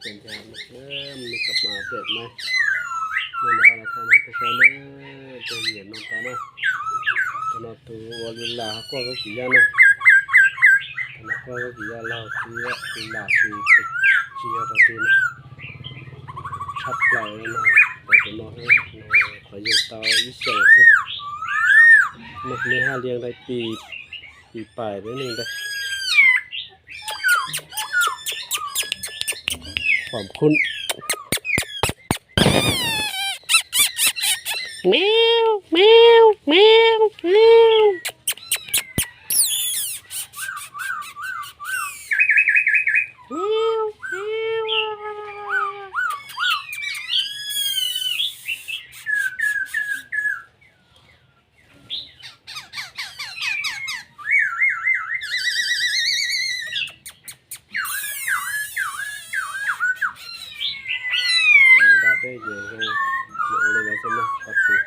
เป็นยามเริ่มกลับมาเปิดไหมนั่นแหละเราทำให้เขาเนี่ยเป็นเหรียญนนตานะตอนนั้นตัววอลลาก็กี่ยานะตอนนั้นก็กี่ยาเราที่ลาที่ที่ยาเราที่นะชัดไหลนะแต่ตัวน้อยขออยู่เตาวิเศษสินักเลี้ยงเลี้ยงได้ปีปลายได้หนึ่งได้ความคุ้นแมวแมวแมวแมวได้เยอะเลยเยอะเลยนะใช่ไหมครับพี่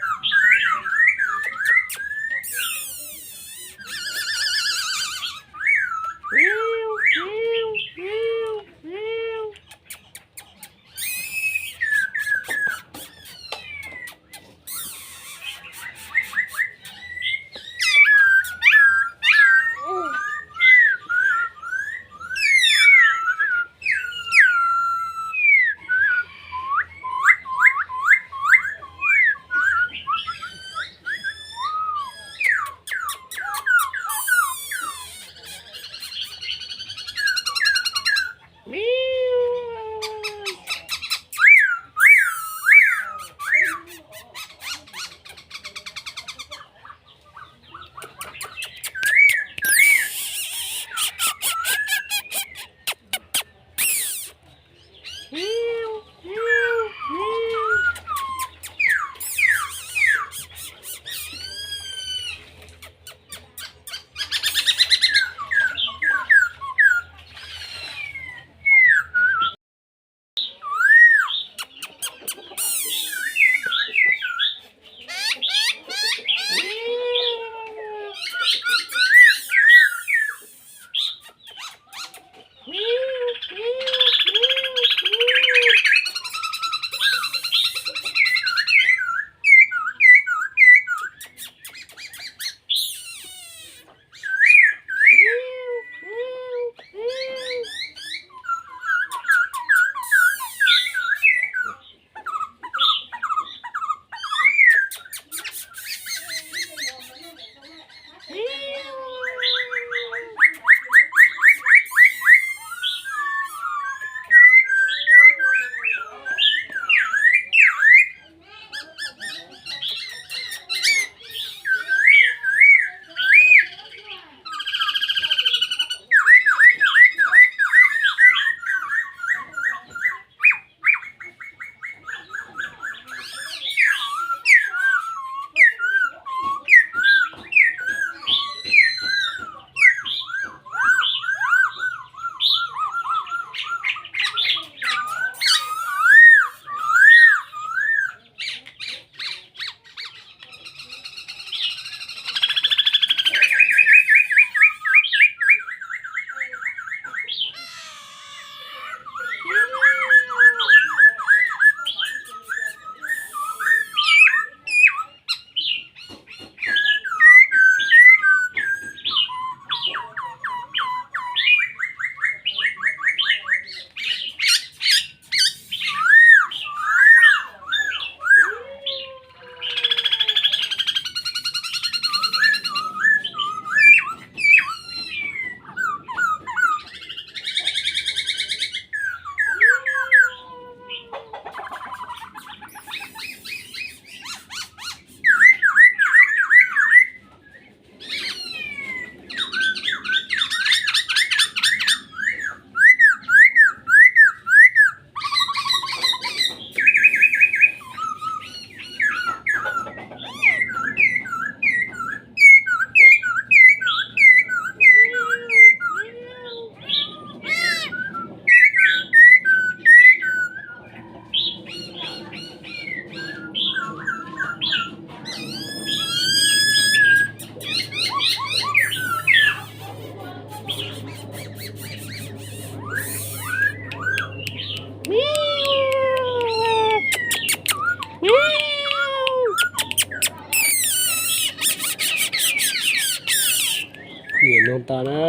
ต่อนะ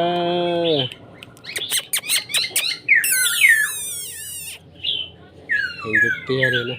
เห็นเตี้ยเลยนะ